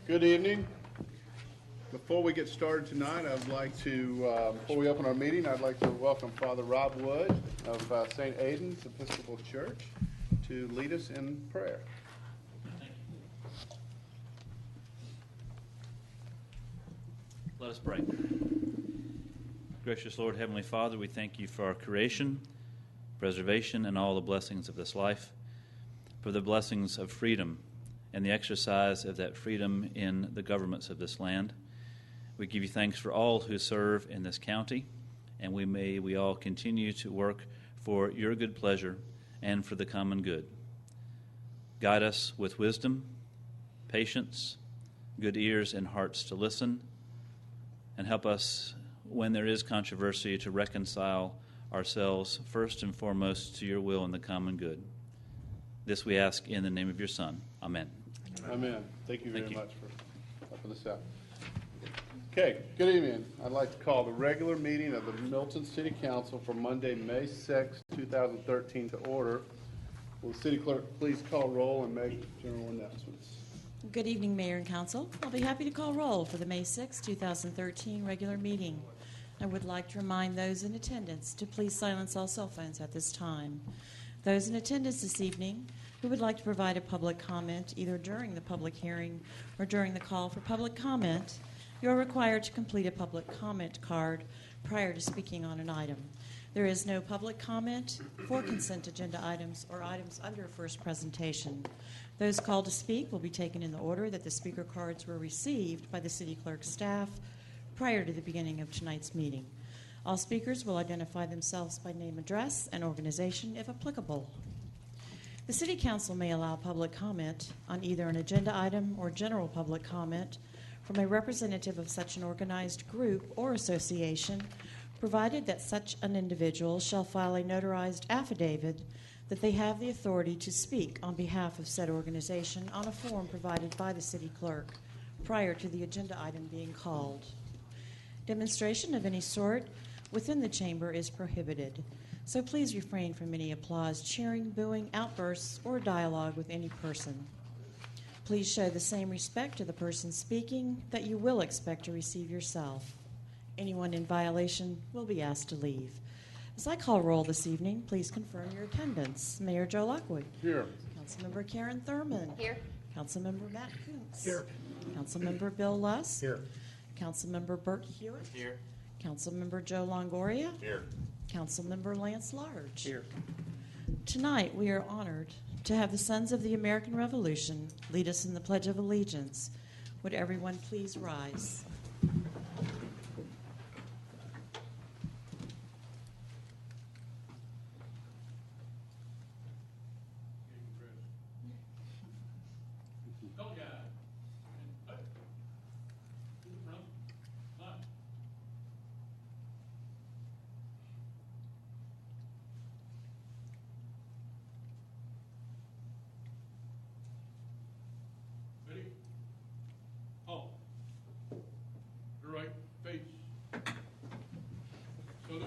Good evening. Before we get started tonight, I'd like to, before we open our meeting, I'd like to welcome Father Rob Wood of St. Aidan's Episcopal Church to lead us in prayer. Thank you. Let us pray. Gracious Lord, Heavenly Father, we thank you for our creation, preservation, and all the blessings of this life, for the blessings of freedom and the exercise of that freedom in the governments of this land. We give you thanks for all who serve in this county, and we all continue to work for your good pleasure and for the common good. Guide us with wisdom, patience, good ears and hearts to listen, and help us when there is controversy to reconcile ourselves first and foremost to your will and the common good. This we ask in the name of your Son. Amen. Amen. Thank you very much for helping us out. Okay, good evening. I'd like to call the regular meeting of the Milton City Council for Monday, May 6, 2013 to order. Will the city clerk please call roll and make general announcements? Good evening, Mayor and Council. I'll be happy to call roll for the May 6, 2013 regular meeting. I would like to remind those in attendance to please silence all cell phones at this time. Those in attendance this evening who would like to provide a public comment either during the public hearing or during the call for public comment, you are required to complete a public comment card prior to speaking on an item. There is no public comment for consent agenda items or items under first presentation. Those called to speak will be taken in the order that the speaker cards were received by the city clerk's staff prior to the beginning of tonight's meeting. All speakers will identify themselves by name, address, and organization if applicable. The City Council may allow public comment on either an agenda item or general public comment from a representative of such an organized group or association, provided that such an individual shall file a notarized affidavit that they have the authority to speak on behalf of said organization on a form provided by the city clerk prior to the agenda item being called. Demonstration of any sort within the chamber is prohibited, so please refrain from any applause, cheering, booing, outbursts, or dialogue with any person. Please show the same respect to the person speaking that you will expect to receive yourself. Anyone in violation will be asked to leave. As I call roll this evening, please confirm your attendance. Mayor Joe Lockwood. Here. Councilmember Karen Thurman. Here. Councilmember Matt Kuntz. Here. Councilmember Bill Lusk. Here. Councilmember Bert Hewitt. Here. Councilmember Joe Longoria. Here. Councilmember Lance Large. Here. Tonight we are honored to have the Sons of the American Revolution lead us in the Pledge of Allegiance. Would everyone please rise? Right face. Salute.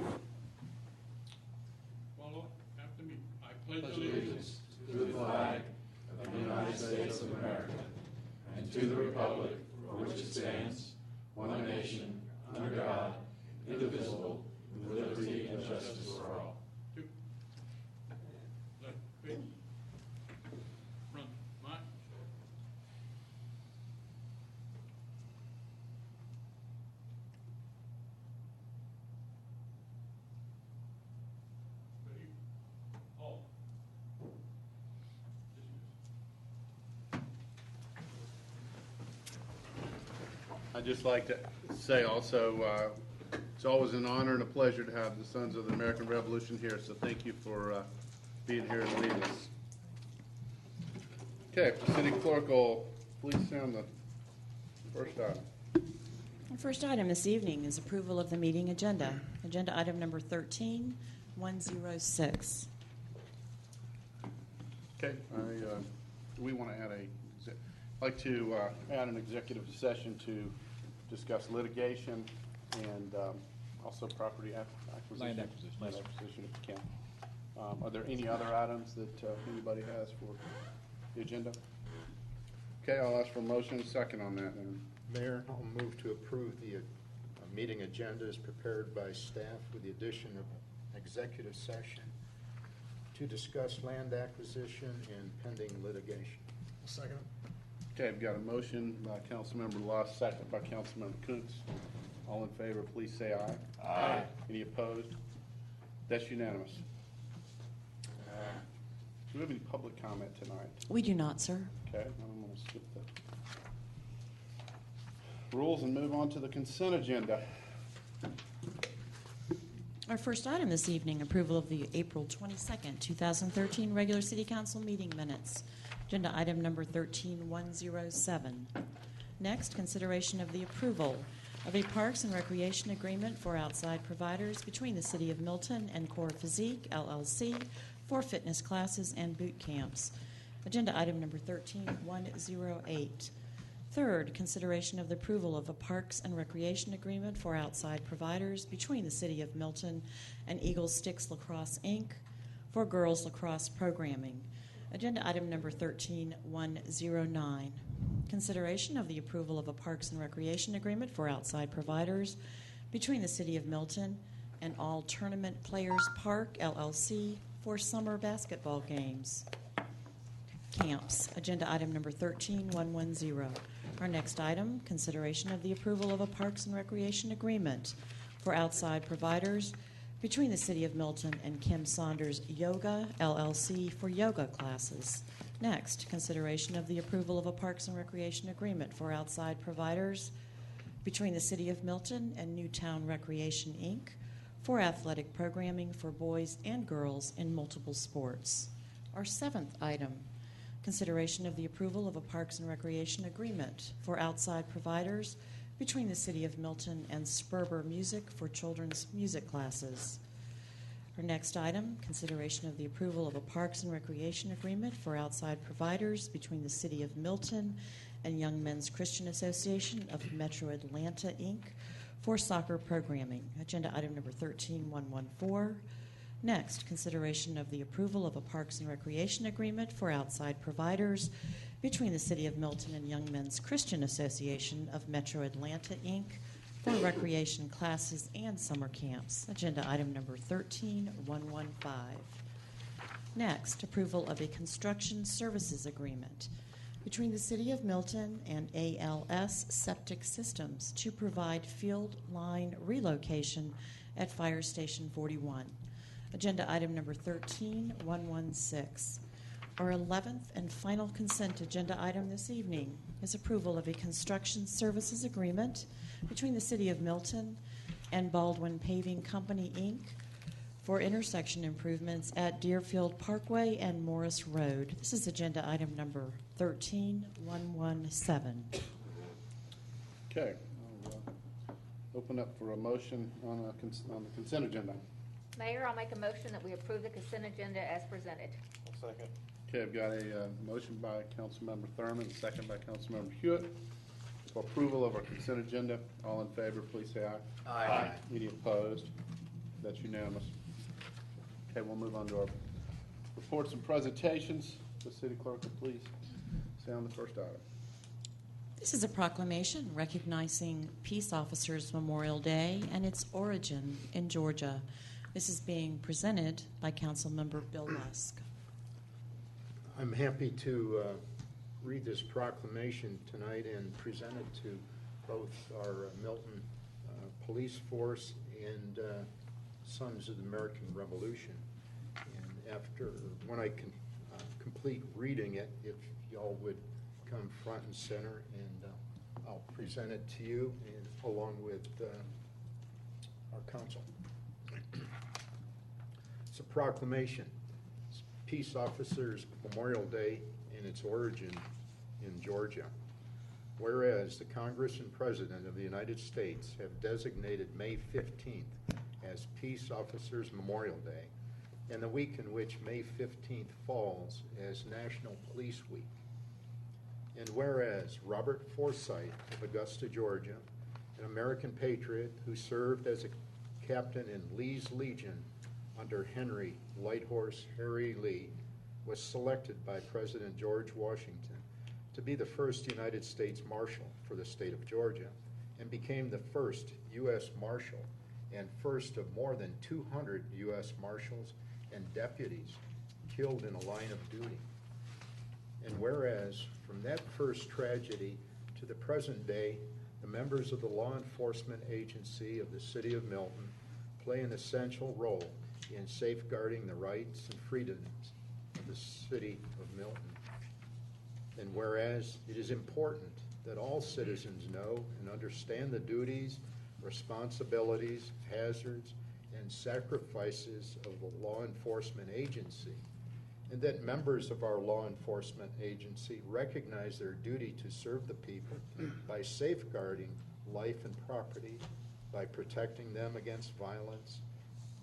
Follow after me. I pledge allegiance to the flag of the United States of America and to the republic for which it stands, one nation, under God, indivisible, with liberty and justice for all. Two. Left face. Front. March. Ready? All. I'd just like to say also, it's always an honor and a pleasure to have the Sons of the American Revolution here, so thank you for being here and leading us. Okay, City Clerk will please sound the first item. Our first item this evening is approval of the meeting agenda. Agenda item number 13106. Okay, do we want to add I'd like to add an executive session to discuss litigation and also property acquisition. Land acquisition. Land acquisition if you can. Are there any other items that anybody has for the agenda? Okay, I'll ask for a motion and second on that then. Mayor, I'll move to approve the meeting agenda as prepared by staff with the addition of executive session to discuss land acquisition and pending litigation. Second. Okay, I've got a motion by Councilmember Luss, second by Councilmember Kuntz. All in favor, please say aye. Aye. Any opposed? That's unanimous. Do we have any public comment tonight? We do not, sir. Okay, I'm going to skip the rules and move on to the consent agenda. Our first item this evening, approval of the April 22nd, 2013 regular City Council meeting minutes. Agenda item number 13107. Next, consideration of the approval of a Parks and Recreation agreement for outside providers between the City of Milton and Core Physique, LLC, for fitness classes and boot camps. Agenda item number 13108. Third, consideration of the approval of a Parks and Recreation agreement for outside providers between the City of Milton and Eagle Sticks Lacrosse, Inc. for girls lacrosse programming. Agenda item number 13109. Consideration of the approval of a Parks and Recreation agreement for outside providers between the City of Milton and All Tournament Players Park, LLC, for summer basketball games. Camps. Agenda item number 13110. Our next item, consideration of the approval of a Parks and Recreation agreement for outside providers between the City of Milton and Kim Saunders Yoga, LLC, for yoga classes. Next, consideration of the approval of a Parks and Recreation agreement for outside providers between the City of Milton and Newtown Recreation, Inc. for athletic programming for boys and girls in multiple sports. Our seventh item, consideration of the approval of a Parks and Recreation agreement for outside providers between the City of Milton and Sperber Music for children's music classes. Our next item, consideration of the approval of a Parks and Recreation agreement for outside providers between the City of Milton and Young Men's Christian Association of Metro Atlanta, Inc. for soccer programming. Agenda item number 13114. Next, consideration of the approval of a Parks and Recreation agreement for outside providers between the City of Milton and Young Men's Christian Association of Metro Atlanta, Inc. for recreation classes and summer camps. Agenda item number 13115. Next, approval of a construction services agreement between the City of Milton and ALS Septic Systems to provide field line relocation at Fire Station 41. Agenda item number 13116. Our 11th and final consent agenda item this evening is approval of a construction services agreement between the City of Milton and Baldwin Paving Company, Inc. for intersection improvements at Deerfield Parkway and Morris Road. This is agenda item number 13117. Okay, I'll open up for a motion on the consent agenda. Mayor, I'll make a motion that we approve the consent agenda as presented. Second. Okay, I've got a motion by Councilmember Thurman, a second by Councilmember Hewitt for approval of our consent agenda. All in favor, please say aye. Aye. Any opposed? That's unanimous. Okay, we'll move on to our reports and presentations. The city clerk will please say on the first item. This is a proclamation recognizing Peace Officers Memorial Day and its origin in Georgia. This is being presented by Councilmember Bill Lusk. I'm happy to read this proclamation tonight and present it to both our Milton Police Force and Sons of the American Revolution. And when I complete reading it, if y'all would come front and center, and I'll present it to you and along with our council. It's a proclamation. It's Peace Officers Memorial Day and its origin in Georgia. Whereas the Congress and President of the United States have designated May 15th as Peace Officers Memorial Day, and the week in which May 15th falls as National Police Week. And whereas Robert Forsyth of Augusta, Georgia, an American patriot who served as a captain in Lee's Legion under Henry Lighthorse Harry Lee, was selected by President George Washington to be the first United States Marshal for the state of Georgia, and became the first U.S. Marshal and first of more than 200 U.S. Marshals and deputies killed in a line of duty. And whereas from that first tragedy to the present day, the members of the law enforcement agency of the city of Milton play an essential role in safeguarding the rights and freedoms of the city of Milton. And whereas it is important that all citizens know and understand the duties, responsibilities, hazards, and sacrifices of the law enforcement agency, and that members of our law enforcement agency recognize their duty to serve the people by safeguarding life and property, by protecting them against violence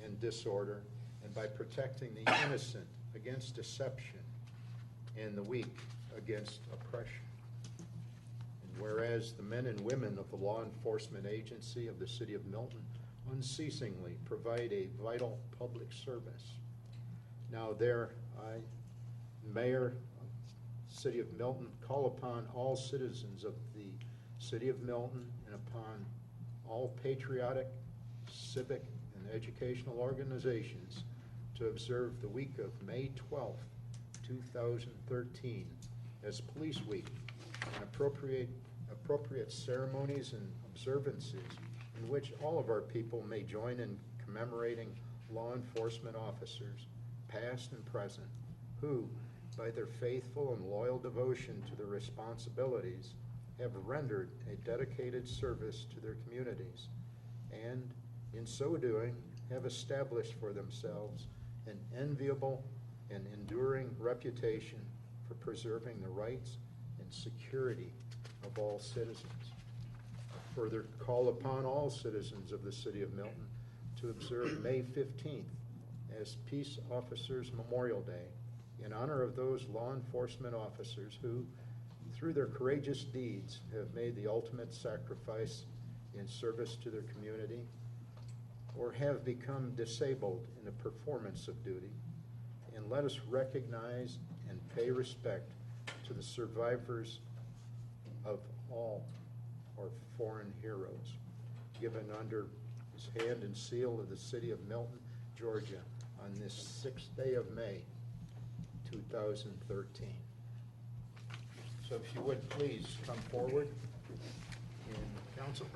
and disorder, and by protecting the innocent against deception and the weak against oppression. And whereas the men and women of the law enforcement agency of the city of Milton unceasingly provide a vital public service. Now there, I, Mayor of the City of Milton, call upon all citizens of the City of Milton and upon all patriotic, civic, and educational organizations to observe the week of May 12th, 2013 as Police Week and appropriate ceremonies and observances in which all of our people may join in commemorating law enforcement officers, past and present, who, by their faithful and loyal devotion to their responsibilities, have rendered a dedicated service to their communities, and in so doing have established for themselves an enviable and enduring reputation for preserving the rights and security of all citizens. I further call upon all citizens of the City of Milton to observe May 15th as Peace Officers Memorial Day in honor of those law enforcement officers who, through their courageous deeds, have made the ultimate sacrifice in service to their community or have become disabled in the performance of duty. And let us recognize and pay respect to the survivors of all our foreign heroes, given under his hand and seal of the city of Milton, Georgia, on this 6th day of May, 2013. So if you would please come forward in council.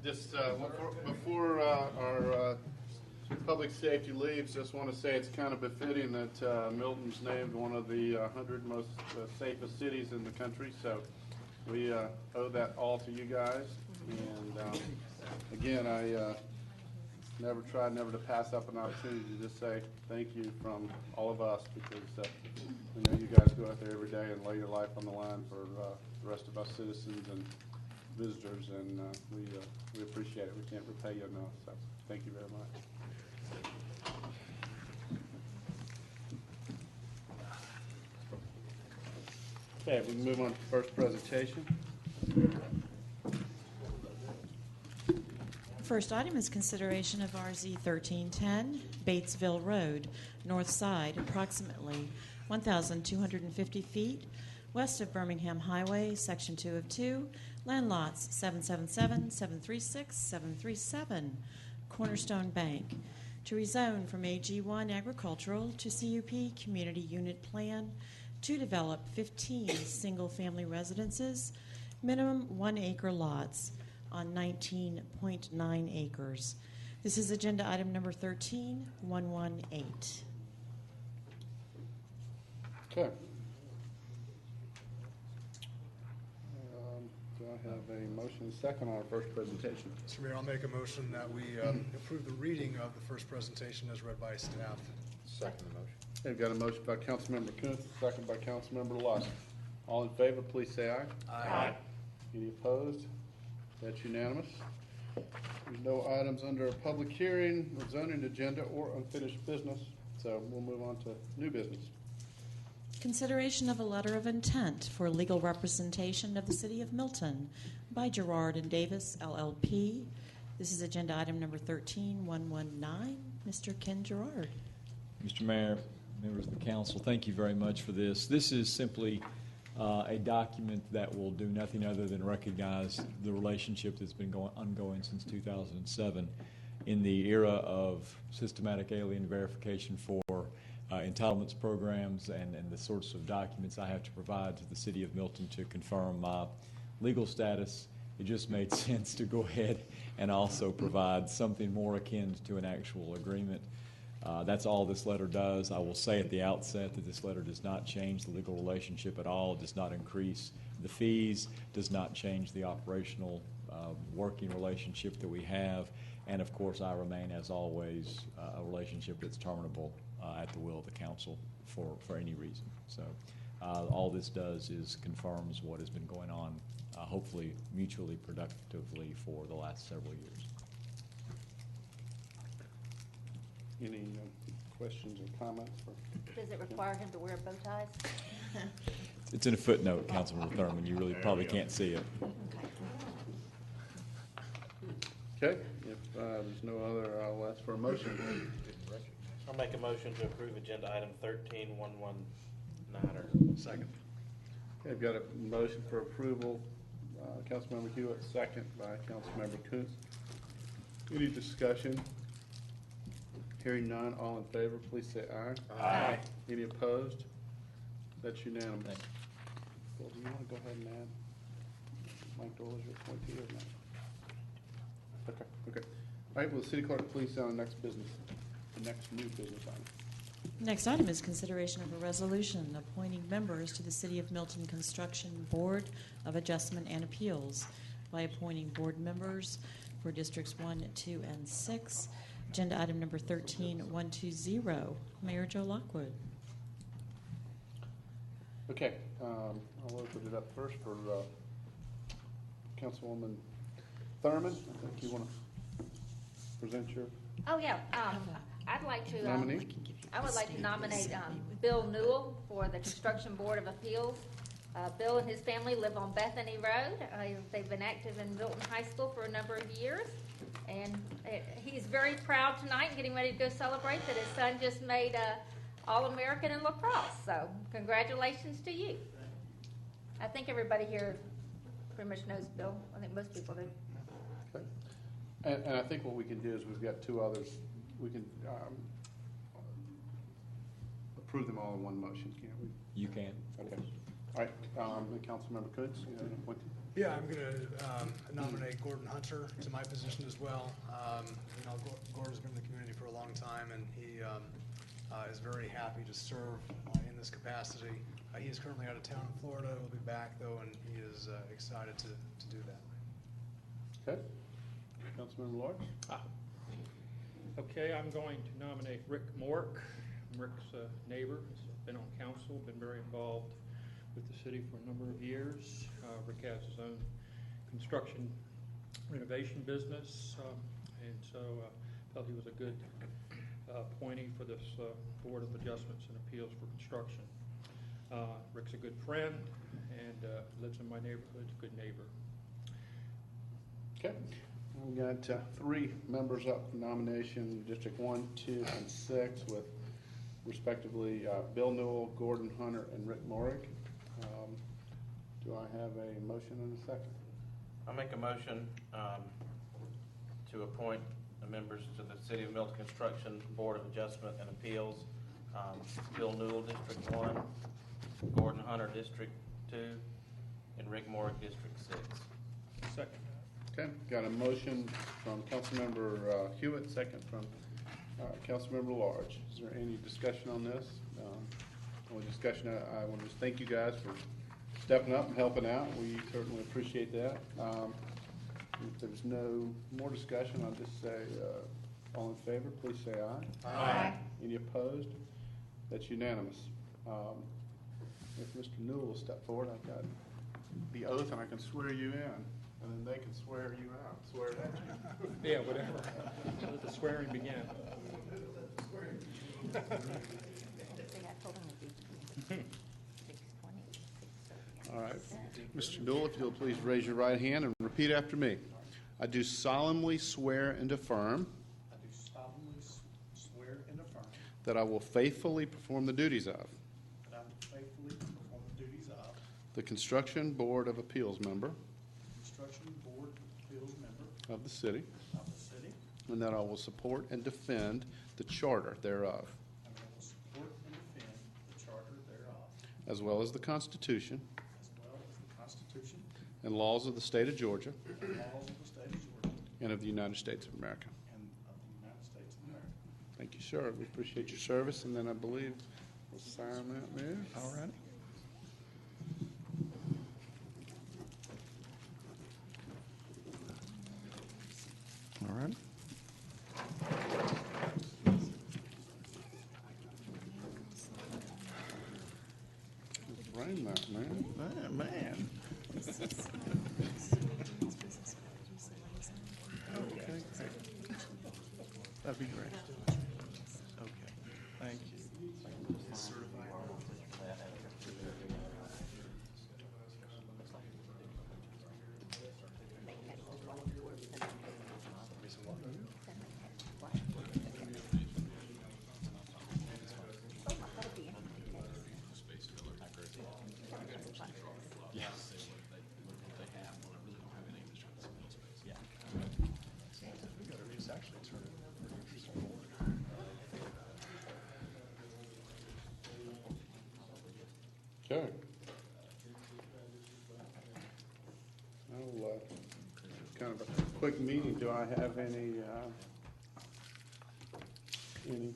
Just before our public safety leaves, just want to say it's kind of befitting that Milton's named one of the 100 most safest cities in the country. So we owe that all to you guys. And again, I never to pass up an opportunity to just say thank you from all of us, because we know you guys go out there every day and lay your life on the line for the rest of us citizens and visitors, and we appreciate it. We can't repay you enough, so thank you very much. Okay, we can move on to the first presentation. First item is consideration of RZ 1310, Batesville Road, north side, approximately 1,250 feet west of Birmingham Highway, Section 2 of 2, land lots 777, 736, 737, Cornerstone Bank, to rezone from AG1 agricultural to CUP Community Unit Plan to develop 15 single-family residences, minimum 1 acre lots on 19.9 acres. This is agenda item number 13118. Okay. Do I have a motion and second on our first presentation? Mr. Mayor, I'll make a motion that we approve the reading of the first presentation as read by staff. Second the motion. I've got a motion by Councilmember Kuntz, second by Councilmember Lusk. All in favor, please say aye. Aye. Any opposed? That's unanimous. There's no items under a public hearing, or zoning agenda, or unfinished business, so we'll move on to new business. Consideration of a letter of intent for legal representation of the City of Milton by Gerard and Davis, LLP. This is agenda item number 13119. Mr. Ken Gerard. Mr. Mayor, members of the council, thank you very much for this. This is simply a document that will do nothing other than recognize the relationship that's been ongoing since 2007 in the era of systematic alien verification for entitlements programs and the sorts of documents I have to provide to the City of Milton to confirm my legal status. It just made sense to go ahead and also provide something more akin to an actual agreement. That's all this letter does. I will say at the outset that this letter does not change the legal relationship at all, does not increase the fees, does not change the operational working relationship that we have, and of course I remain, as always, a relationship that's terminable at the will of the council for any reason. So all this does is confirms what has been going on, hopefully mutually productively for the last several years. Any questions or comments? Does it require him to wear bow ties? It's in a footnote, Councilman Thurman. You really probably can't see it. Okay, if there's no other, I'll ask for a motion. I'll make a motion to approve agenda item 13119. Second. Okay, I've got a motion for approval, Councilmember Hewitt, second by Councilmember Kuntz. Any discussion? Hearing none, all in favor, please say aye. Aye. Any opposed? That's unanimous. Thank Well, do you want to go ahead and add Mike Doyle as your appointee or not? Okay. All right, will the city clerk please sound the next business, the next new business item? Next item is consideration of a resolution appointing members to the City of Milton Construction Board of Adjustment and Appeals by appointing board members for Districts 1, 2, and 6. Agenda item number 13120. Mayor Joe Lockwood. Okay, I'll open it up first for Councilwoman Thurman. I think you want to present your Oh, yeah. I'd like to, nominee. I would like to nominate Bill Newell for the Construction Board of Appeals. Bill and his family live on Bethany Road. They've been active in Milton High School for a number of years. And he's very proud tonight, getting ready to go celebrate that his son just made All-American in lacrosse. So congratulations to you. I think everybody here pretty much knows Bill. I think most people do. Okay. And I think what we can do is we've got two others. We can approve them all in one motion, can't we? You can. Okay. All right, Councilmember Kuntz, you have an appointee? Yeah, I'm going to nominate Gordon Hunter to my position as well. Gordon's been in the community for a long time, and he is very happy to serve in this capacity. He is currently out of town in Florida. He'll be back, though, and he is excited to do that. Okay. Councilmember Lawrence? Okay, I'm going to nominate Rick Mork. Rick's a neighbor, has been on council, been very involved with the city for a number of years. Rick has his own construction renovation business, and so felt he was a good appointee for this Board of Adjustments and Appeals for Construction. Rick's a good friend and lives in my neighborhood, a good neighbor. Okay. We've got 3 members up for nomination, District 1, 2, and 6, with respectively Bill Newell, Gordon Hunter, and Rick Morrig. Do I have a motion and a second? I'll make a motion to appoint the members to the City of Milton Construction Board of Adjustment and Appeals. Bill Newell, District 1, Gordon Hunter, District 2, and Rick Morrig, District 6. Second. Okay, got a motion from Councilmember Hewitt, second from Councilmember Large. Is there any discussion on this? Only discussion, I want to just thank you guys for stepping up and helping out. We certainly appreciate that. If there's no more discussion, I'll just say, all in favor, please say aye. Aye. Any opposed? That's unanimous. If Mr. Newell will step forward, I've got the oath and I can swear you in. And then they can swear you out, swear it at you. Yeah, whatever. Let the swearing begin. All right. Mr. Newell, if you'll please raise your right hand and repeat after me. I do solemnly swear and affirm I do solemnly swear and affirm that I will faithfully perform the duties of that I will faithfully perform the duties of the Construction Board of Appeals member Construction Board of Appeals member of the city, of the city, and that I will support and defend the charter thereof, and I will support and defend the charter thereof, as well as the Constitution as well as the Constitution and laws of the state of Georgia and laws of the state of Georgia and of the United States of America. and of the United States of America. Thank you, sir. We appreciate your service, and then I believe we'll sign that there. All right. All right. Rain that, man. Man. Okay, great. That'd be great. Okay, thank you. Okay. Well, kind of a quick meeting. Do I have any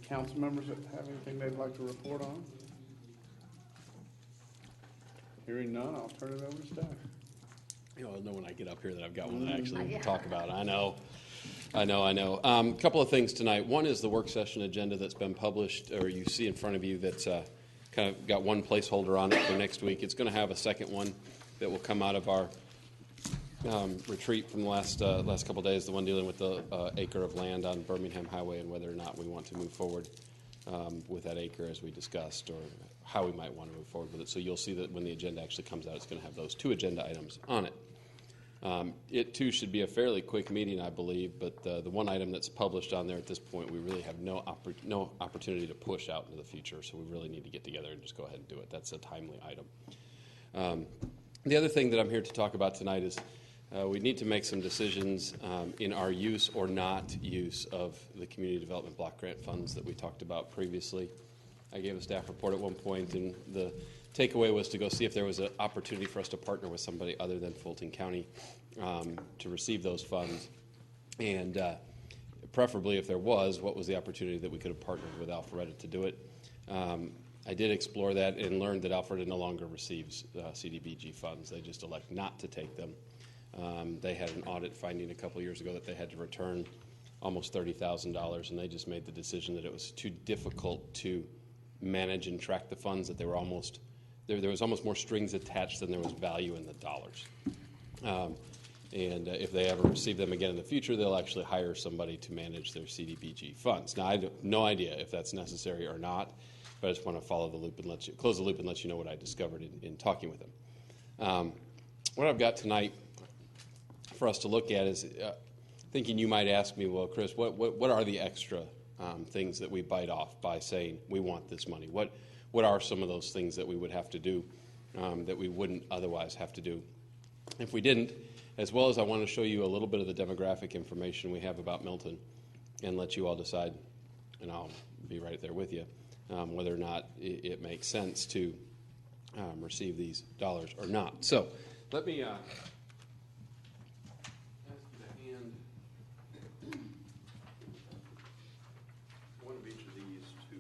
council members that have anything they'd like to report on? Hearing none, I'll turn it over to staff. You know, I'll know when I get up here that I've got one to actually talk about. I know. A couple of things tonight. One is the work session agenda that's been published, or you see in front of you, that's kind of got one placeholder on it for next week. It's going to have a second one that will come out of our retreat from the last couple of days, the one dealing with the acre of land on Birmingham Highway and whether or not we want to move forward with that acre as we discussed, or how we might want to move forward with it. So you'll see that when the agenda actually comes out, it's going to have those 2 agenda items on it. It, too, should be a fairly quick meeting, I believe, but the one item that's published on there at this point, we really have no opportunity to push out into the future, so we really need to get together and just go ahead and do it. That's a timely item. The other thing that I'm here to talk about tonight is we need to make some decisions in our use or not use of the Community Development Block Grant funds that we talked about previously. I gave a staff report at one point, and the takeaway was to go see if there was an opportunity for us to partner with somebody other than Fulton County to receive those funds. And preferably, if there was, what was the opportunity that we could have partnered with Alpharetta to do it? I did explore that and learned that Alpharetta no longer receives CDBG funds. They just elect not to take them. They had an audit finding a couple years ago that they had to return almost $30,000, and they just made the decision that it was too difficult to manage and track the funds, that they were almost there was almost more strings attached than there was value in the dollars. And if they ever receive them again in the future, they'll actually hire somebody to manage their CDBG funds. Now, I have no idea if that's necessary or not, but I just want to follow the loop and close the loop and let you know what I discovered in talking with them. What I've got tonight for us to look at is thinking you might ask me, well, Chris, what are the extra things that we bite off by saying we want this money? What are some of those things that we would have to do that we wouldn't otherwise have to do if we didn't? As well as I want to show you a little bit of the demographic information we have about Milton and let you all decide, and I'll be right there with you, whether or not it makes sense to receive these dollars or not. So let me ask you to hand one of each of these to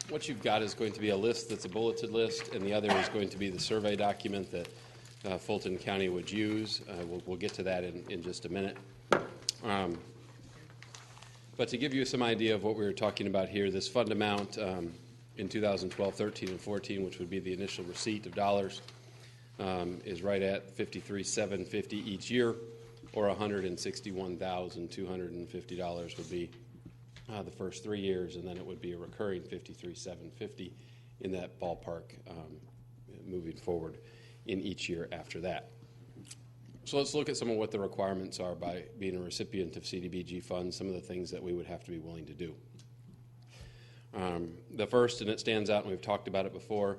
what you've got is going to be a list that's a bulleted list, and the other is going to be the survey document that Fulton County would use. We'll get to that in just a minute. But to give you some idea of what we were talking about here, this fund amount in 2012, 13, and 14, which would be the initial receipt of dollars, is right at $53,750 each year, or $161,250 would be the first 3 years, and then it would be a recurring $53,750 in that ballpark moving forward in each year after that. So let's look at some of what the requirements are by being a recipient of CDBG funds, some of the things that we would have to be willing to do. The first, and it stands out, and we've talked about it before,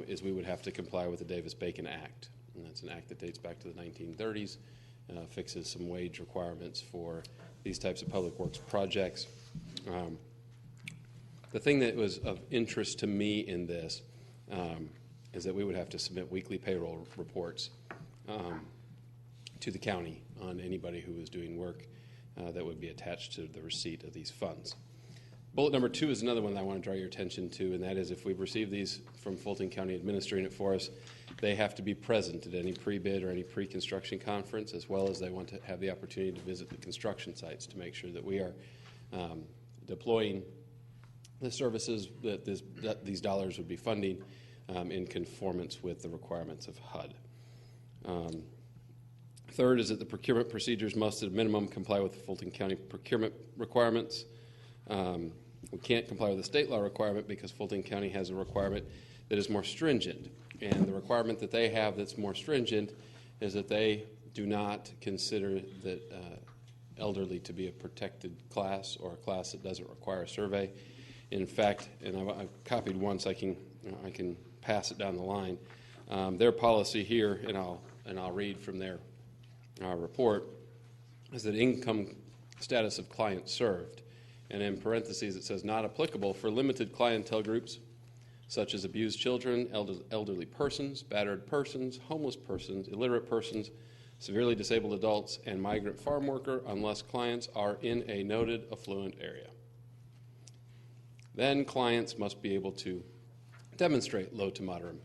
is we would have to comply with the Davis-Bacon Act. And that's an act that dates back to the 1930s, fixes some wage requirements for these types of public works projects. The thing that was of interest to me in this is that we would have to submit weekly payroll reports to the county on anybody who was doing work that would be attached to the receipt of these funds. Bullet number 2 is another one that I want to draw your attention to, and that is if we've received these from Fulton County administering it for us, they have to be present at any pre-bid or any pre-construction conference, as well as they want to have the opportunity to visit the construction sites to make sure that we are deploying the services that these dollars would be funding in conformance with the requirements of HUD. Third is that the procurement procedures must at a minimum comply with the Fulton County procurement requirements. We can't comply with the state law requirement because Fulton County has a requirement that is more stringent. And the requirement that they have that's more stringent is that they do not consider that elderly to be a protected class or a class that doesn't require a survey. In fact, and I've copied once, I can pass it down the line. Their policy here, and I'll read from their report, is that income status of client served, and in parentheses it says not applicable for limited clientele groups such as abused children, elderly persons, battered persons, homeless persons, illiterate persons, severely disabled adults, and migrant farm worker unless clients are in a noted affluent area. Then clients must be able to demonstrate low to moderate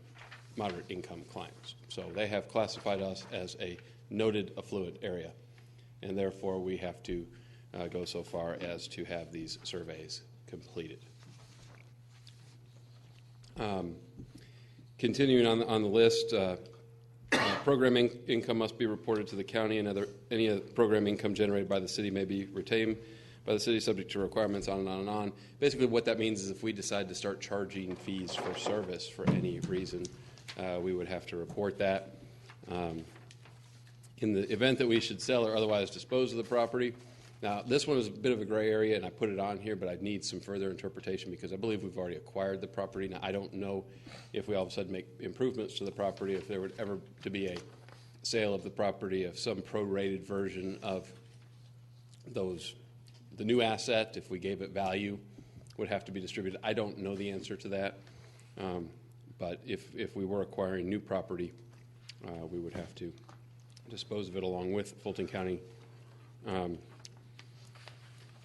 income clients. So they have classified us as a noted affluent area, and therefore we have to go so far as to have these surveys completed. Continuing on the list, programming income must be reported to the county, and any program income generated by the city may be retained by the city subject to requirements on and on and on. Basically what that means is if we decide to start charging fees for service for any reason, we would have to report that. In the event that we should sell or otherwise dispose of the property, now this one is a bit of a gray area and I put it on here, but I'd need some further interpretation because I believe we've already acquired the property. Now I don't know if we all of a sudden make improvements to the property, if there would ever to be a sale of the property of some prorated version of the new asset, if we gave it value, would have to be distributed. I don't know the answer to that, but if we were acquiring new property, we would have to dispose of it along with Fulton County.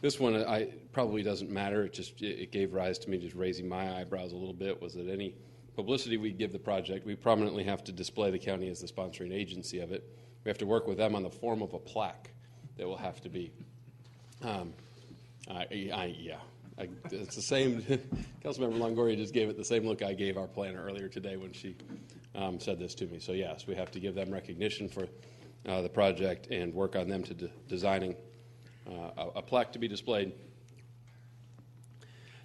This one probably doesn't matter. It gave rise to me just raising my eyebrows a little bit. Was that any publicity we give the project, we prominently have to display the county as the sponsoring agency of it. We have to work with them on the form of a plaque that will have to be. It's the same. Councilmember Longoria just gave it the same look I gave our planner earlier today when she said this to me. So yes, we have to give them recognition for the project and work on them to designing a plaque to be displayed.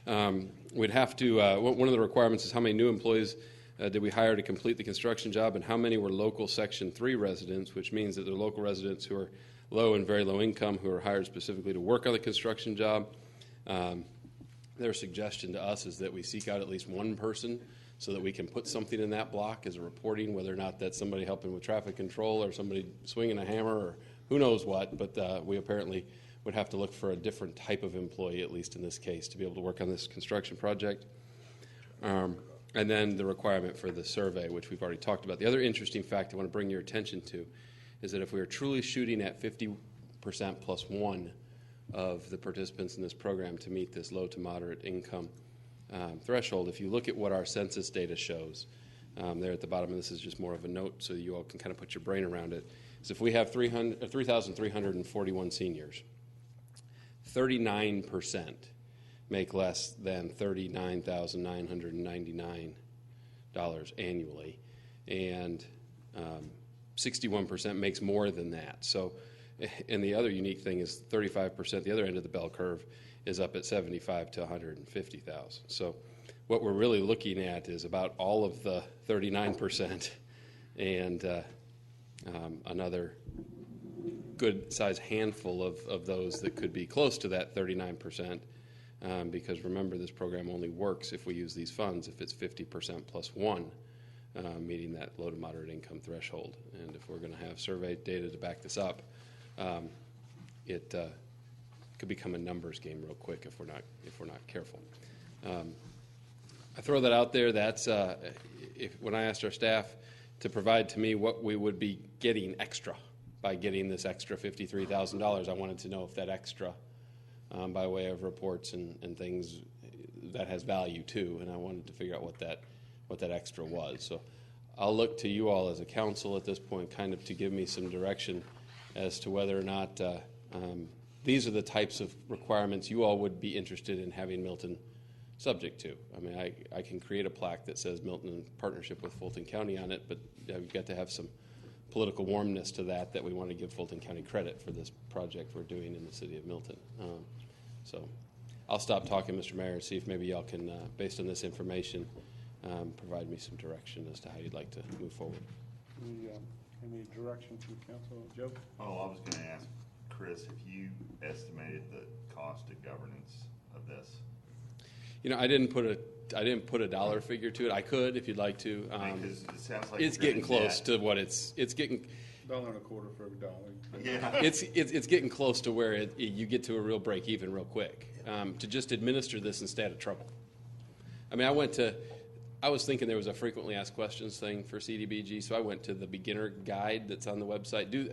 We'd have to, one of the requirements is how many new employees did we hire to complete the construction job, and how many were local Section 3 residents, which means that they're local residents who are low and very low income who are hired specifically to work on the construction job. Their suggestion to us is that we seek out at least one person so that we can put something in that block as a reporting, whether or not that's somebody helping with traffic control or somebody swinging a hammer or who knows what, but we apparently would have to look for a different type of employee, at least in this case, to be able to work on this construction project. And then the requirement for the survey, which we've already talked about. The other interesting fact I want to bring your attention to is that if we are truly shooting at 50% plus one of the participants in this program to meet this low to moderate income threshold, if you look at what our census data shows, there at the bottom, and this is just more of a note so you all can kind of put your brain around it, is if we have 3,341 seniors, 39% make less than $39,999 annually, and 61% makes more than that. So, and the other unique thing is 35%, the other end of the bell curve, is up at 75 to 150,000. So what we're really looking at is about all of the 39% and another good size handful of those that could be close to that 39%, because remember, this program only works if we use these funds if it's 50% plus one, meeting that low to moderate income threshold. And if we're going to have survey data to back this up, it could become a numbers game real quick if we're not careful. I throw that out there. That's when I asked our staff to provide to me what we would be getting extra by getting this extra $53,000, I wanted to know if that extra, by way of reports and things, that has value too, and I wanted to figure out what that extra was. So I'll look to you all as a council at this point kind of to give me some direction as to whether or not these are the types of requirements you all would be interested in having Milton subject to. I mean, I can create a plaque that says Milton in partnership with Fulton County on it, but we've got to have some political warmness to that we want to give Fulton County credit for this project we're doing in the city of Milton. So I'll stop talking, Mr. Mayor, and see if maybe y'all can, based on this information, provide me some direction as to how you'd like to move forward. Any direction from council? Joe? Oh, I was going to ask Chris if you estimated the cost of governance of this. You know, I didn't put a dollar figure to it. I could, if you'd like to. Because it sounds like it's getting close to what it's getting. $1.25 for every dollar. Yeah. It's getting close to where you get to a real break even real quick to just administer this and stay out of trouble. I mean, I was thinking there was a frequently asked questions thing for CDBG, so I went to the beginner guide that's on the website. Do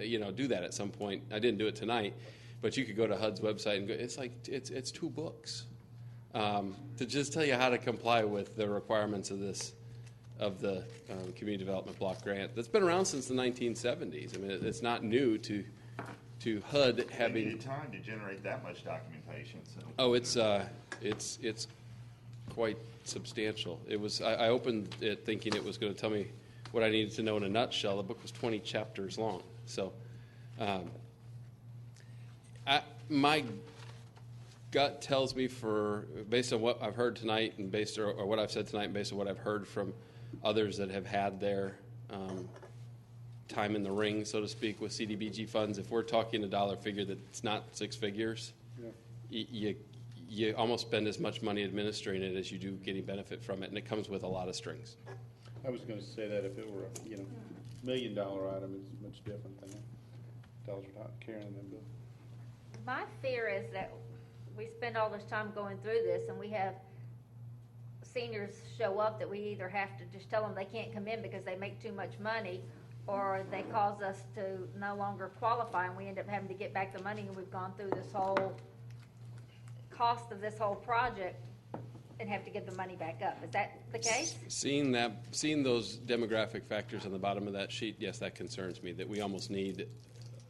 that at some point. I didn't do it tonight, but you could go to HUD's website and go. It's like it's 2 books to just tell you how to comply with the requirements of the Community Development Block Grant that's been around since the 1970s. I mean, it's not new to HUD having. They needed time to generate that much documentation. So. Oh, it's quite substantial. It was. I opened it thinking it was going to tell me what I needed to know in a nutshell. The book was 20 chapters long. So, my gut tells me, based on what I've heard tonight and or what I've said tonight, and based on what I've heard from others that have had their time in the ring, so to speak, with CDBG funds, if we're talking a dollar figure that's not 6 figures, you almost spend as much money administering it as you do getting benefit from it, and it comes with a lot of strings. I was going to say that if it were a $1 million item, it's much different than dollars we're not carrying them. But My fear is that we spend all this time going through this, and we have seniors show up that we either have to just tell them they can't come in because they make too much money, or they cause us to no longer qualify, and we end up having to get back the money, and we've gone through this whole cost of this whole project and have to give the money back up. Is that the case? Seeing those demographic factors on the bottom of that sheet, yes, that concerns me, that we almost need.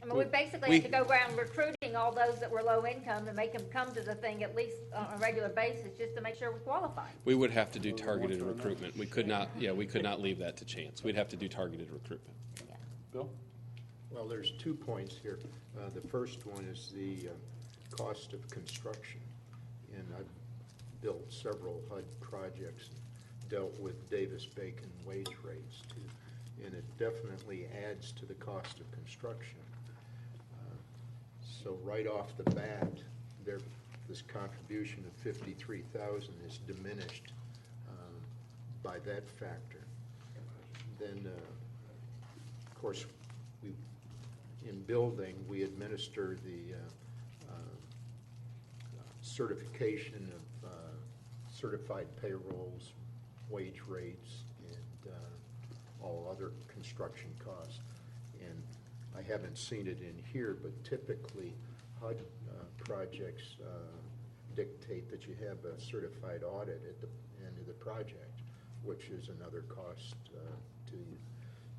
I mean, we basically had to go around recruiting all those that were low income and make them come to the thing at least on a regular basis just to make sure we're qualified. We would have to do targeted recruitment. We could not leave that to chance. We'd have to do targeted recruitment. Bill? Well, there's 2 points here. The first one is the cost of construction. And I've built several HUD projects, dealt with Davis-Bacon wage rates too. And it definitely adds to the cost of construction. So right off the bat, this contribution of $53,000 is diminished by that factor. Then, of course, in building, we administer the certification of certified payrolls, wage rates, and all other construction costs. And I haven't seen it in here, but typically HUD projects dictate that you have a certified audit at the end of the project, which is another cost to you.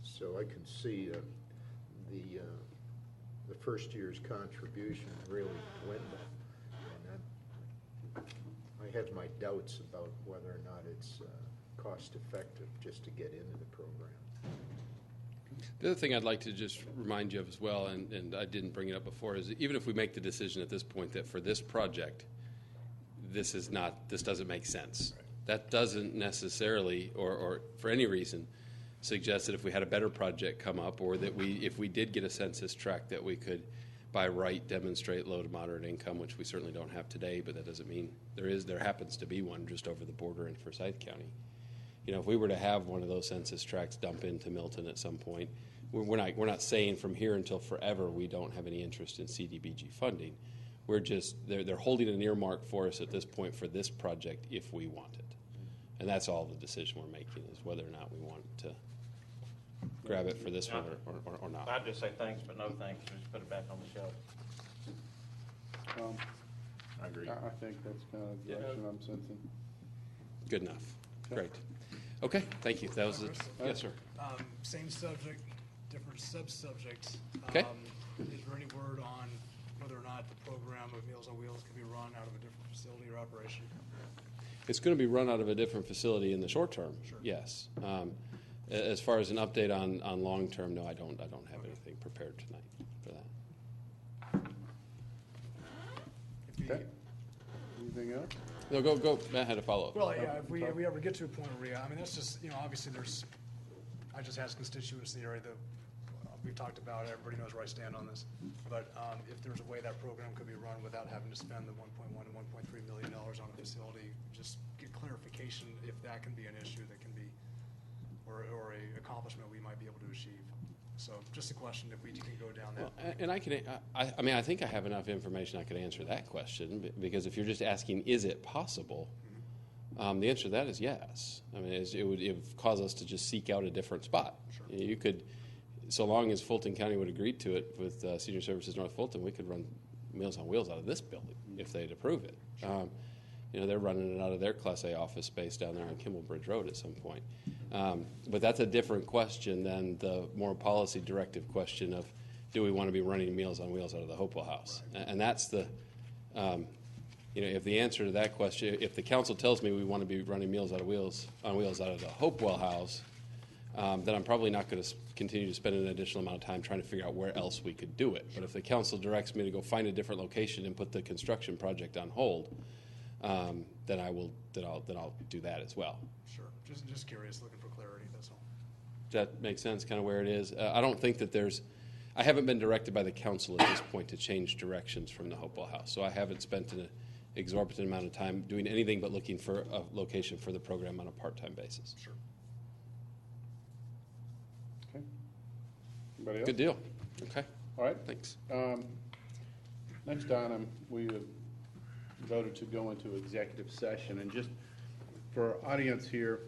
So I can see the first year's contribution really dwindle. And I have my doubts about whether or not it's cost effective just to get into the program. The other thing I'd like to just remind you of as well, and I didn't bring it up before, is even if we make the decision at this point that for this project, this doesn't make sense. Right. That doesn't necessarily, or for any reason, suggest that if we had a better project come up, or that if we did get a census tract, that we could, by right, demonstrate low to moderate income, which we certainly don't have today, but that doesn't mean there happens to be one just over the border in Forsyth County. You know, if we were to have one of those census tracts dump into Milton at some point, we're not saying from here until forever we don't have any interest in CDBG funding. We're just they're holding an earmark for us at this point for this project if we want it, and that's all the decision we're making is whether or not we want to grab it for this one or not. I'd just say thanks, but no thanks. Just put it back on the shelf. I agree. I think that's kind of the direction I'm sensing. Good enough. Great. Okay, thank you. That was it. Yes, sir. Same subject, different sub-subjects. Okay. Is there any word on whether or not the program of Meals on Wheels can be run out of a different facility or operation? It's going to be run out of a different facility in the short term. Sure. Yes. As far as an update on long term, no, I don't have anything prepared tonight for that. Okay. Anything else? No, go. Matt had a follow-up. Well, yeah, if we ever get to a point where that's just, obviously I just asked constituents in the area that we've talked about, everybody knows where I stand on this. But if there's a way that program could be run without having to spend the $1.1 and $1.3 million on a facility, just get clarification if that can be an issue that can be, or a accomplishment we might be able to achieve. So just a question if we can go down that. Well, and I think I have enough information I could answer that question, because if you're just asking, is it possible? The answer to that is yes. I mean, it would cause us to just seek out a different spot. Sure. You could, so long as Fulton County would agree to it with Senior Services North Fulton, we could run Meals on Wheels out of this building if they'd approve it. Sure. They're running it out of their Class A office space down there on Kimball Bridge Road at some point. But that's a different question than the more policy directive question of, do we want to be running Meals on Wheels out of the Hopewell House? Right. And that's the, if the answer to that question, if the council tells me we want to be running Meals on Wheels out of the Hopewell House, then I'm probably not going to continue to spend an additional amount of time trying to figure out where else we could do it. But if the council directs me to go find a different location and put the construction project on hold, then I'll do that as well. Sure. Just curious, looking for clarity, that's all. Does that make sense, kind of where it is? I don't think that I haven't been directed by the council at this point to change directions from the Hopewell House, so I haven't spent an exorbitant amount of time doing anything but looking for a location for the program on a part-time basis. Sure. Okay. Anybody else? Good deal. Okay. All right. Thanks. Next item, we voted to go into executive session, and just for our audience here,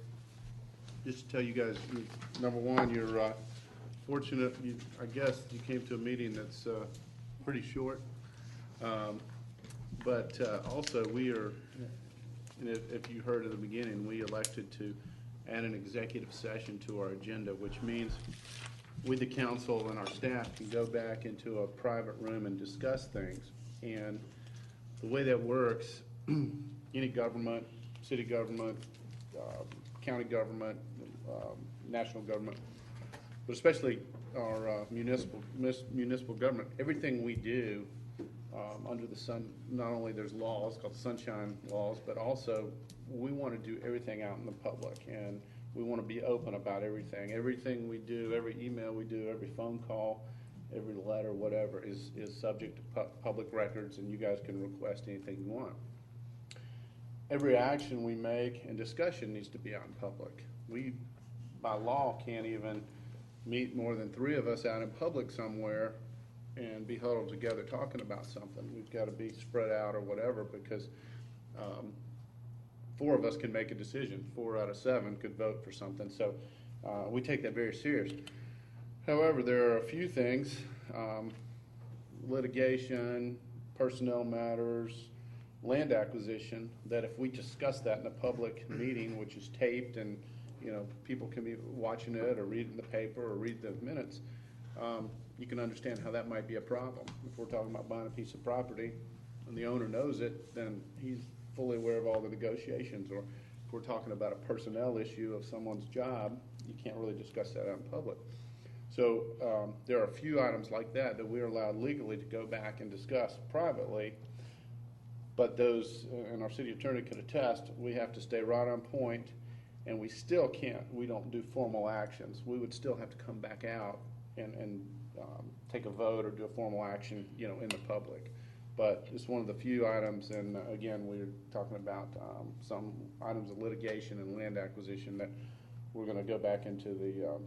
just to tell you guys, number one, you're fortunate. I guess you came to a meeting that's pretty short, But also, we are, and if you heard at the beginning, we elected to add an executive session to our agenda, which means we, the council, and our staff can go back into a private room and discuss things. And the way that works, any government, city government, county government, national government, but especially our municipal government, everything we do under the sun, not only there's laws called sunshine laws, but also we want to do everything out in the public, and we want to be open about everything. Everything we do, every email we do, every phone call, every letter, whatever, is subject to public records, and you guys can request anything you want. Every action we make and discussion needs to be out in public. We, by law, can't even meet more than 3 of us out in public somewhere and be huddled together talking about something. We've got to be spread out or whatever, because 4 of us can make a decision. 4 out of 7 could vote for something. So we take that very serious. However, there are a few things, litigation, personnel matters, land acquisition, that if we discuss that in a public meeting, which is taped and people can be watching it or reading the paper or read the minutes, you can understand how that might be a problem. If we're talking about buying a piece of property and the owner knows it, then he's fully aware of all the negotiations. Or if we're talking about a personnel issue of someone's job, you can't really discuss that out in public. So there are a few items like that we're allowed legally to go back and discuss privately, but those, and our city attorney could attest, we have to stay right on point, and we still can't, we don't do formal actions. We would still have to come back out and take a vote or do a formal action, in the public. But it's one of the few items, and again, we're talking about some items of litigation and land acquisition that we're going to go back into the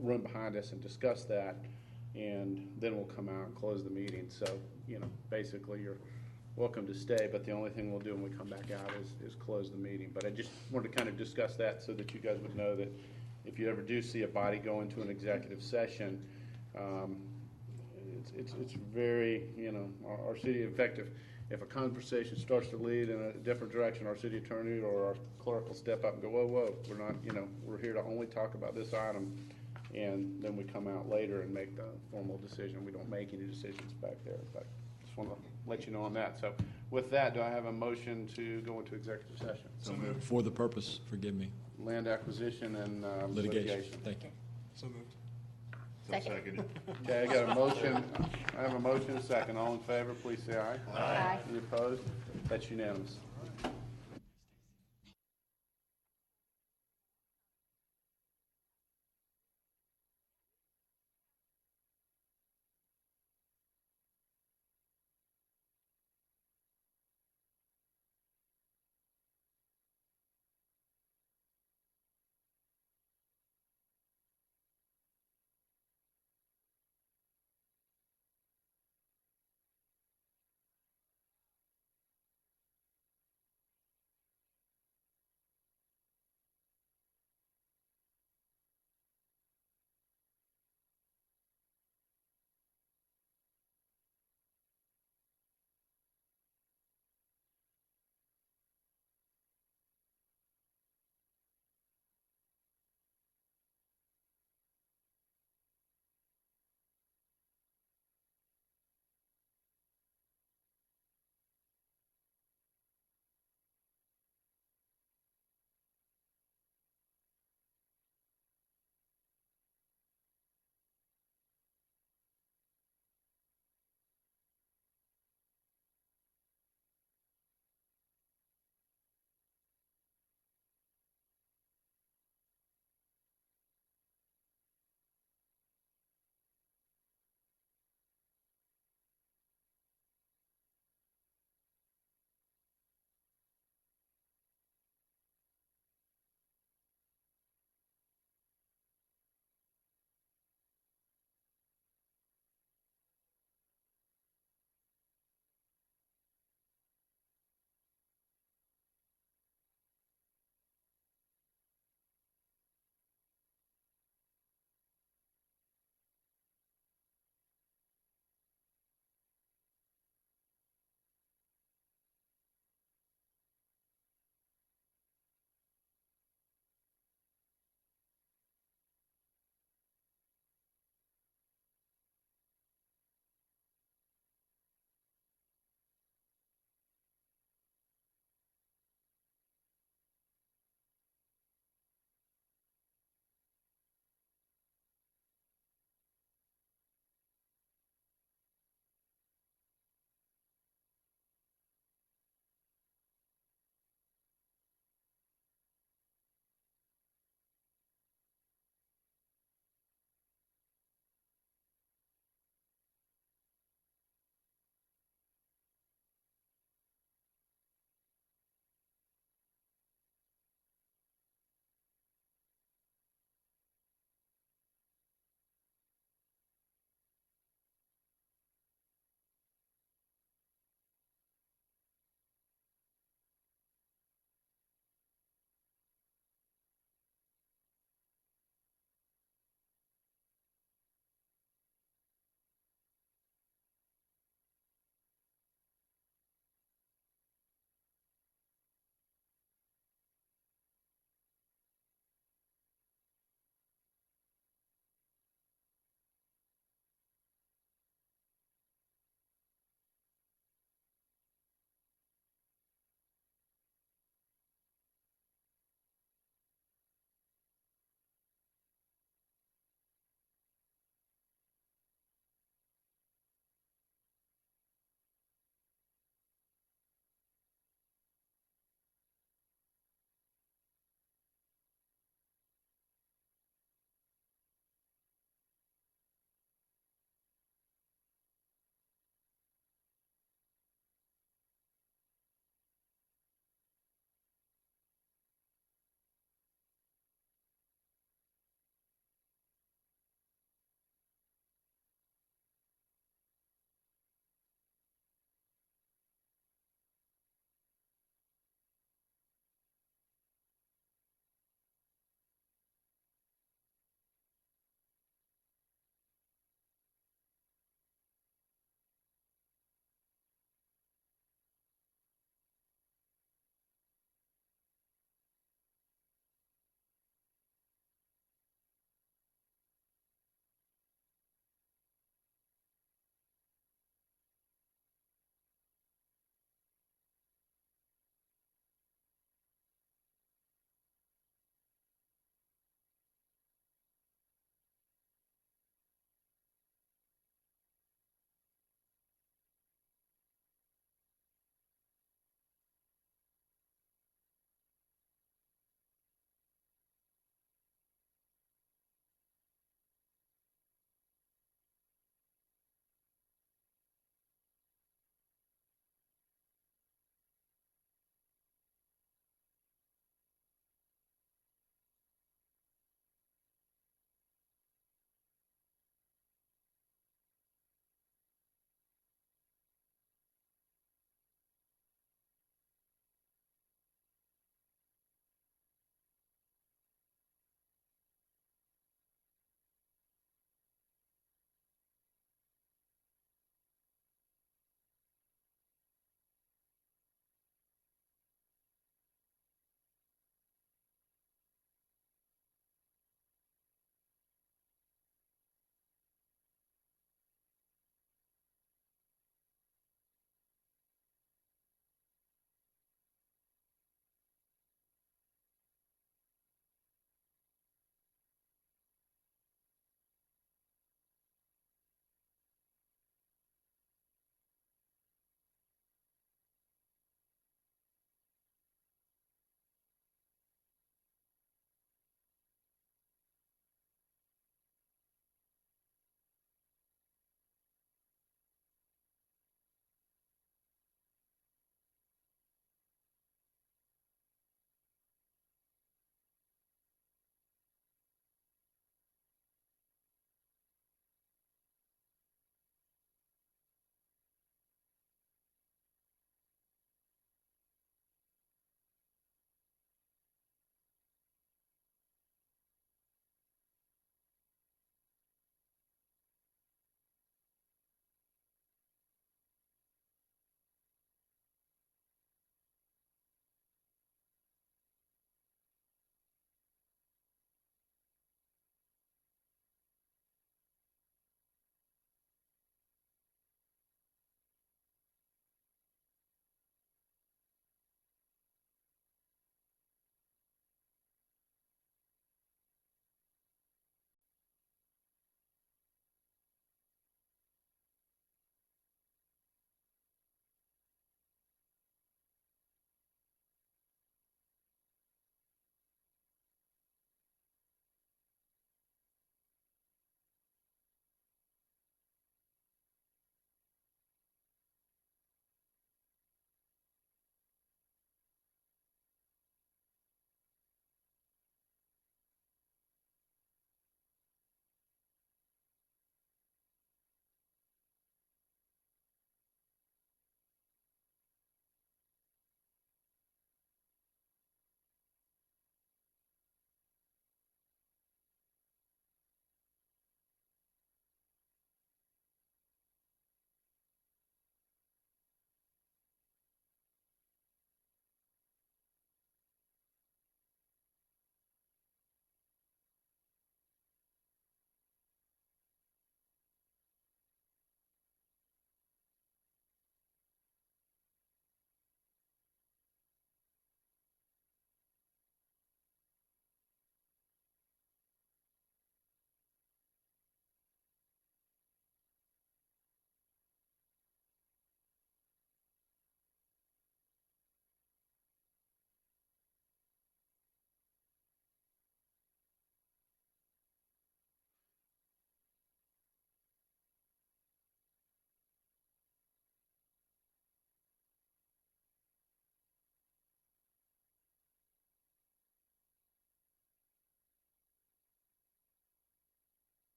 room behind us and discuss that, and then we'll come out and close the meeting. So, basically you're welcome to stay, but the only thing we'll do when we come back out is close the meeting. But I just wanted to kind of discuss that so that you guys would know that if you ever do see a body go into an executive session, it's very, our city, in fact, if a conversation starts to lead in a different direction, our city attorney or our clerk will step up and go, whoa, we're not, we're here to only talk about this item, and then we come out later and make the formal decision. We don't make any decisions back there, but just want to let you know on that. So with that, do I have a motion to go into executive session? So moved. For the purpose, forgive me. Land acquisition and Litigation. Thank you. So moved. Second. Okay, I got a motion. I have a motion and a second. All in favor, please say aye. Aye. Any opposed? That's unanimous.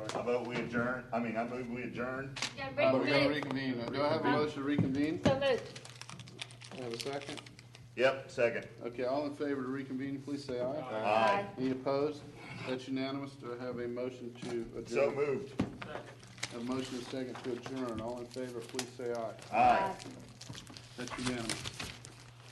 sorry. I vote we adjourn, I move we adjourn. Yeah, We're gonna reconvene. Do I have a motion to reconvene? So moved. Do I have a second? Yep, second. Okay, all in favor to reconvene, please say aye. Aye. Any opposed? That's unanimous. Do I have a motion to adjourn? So moved. A motion and second to adjourn. All in favor, please say aye. Aye. That's unanimous.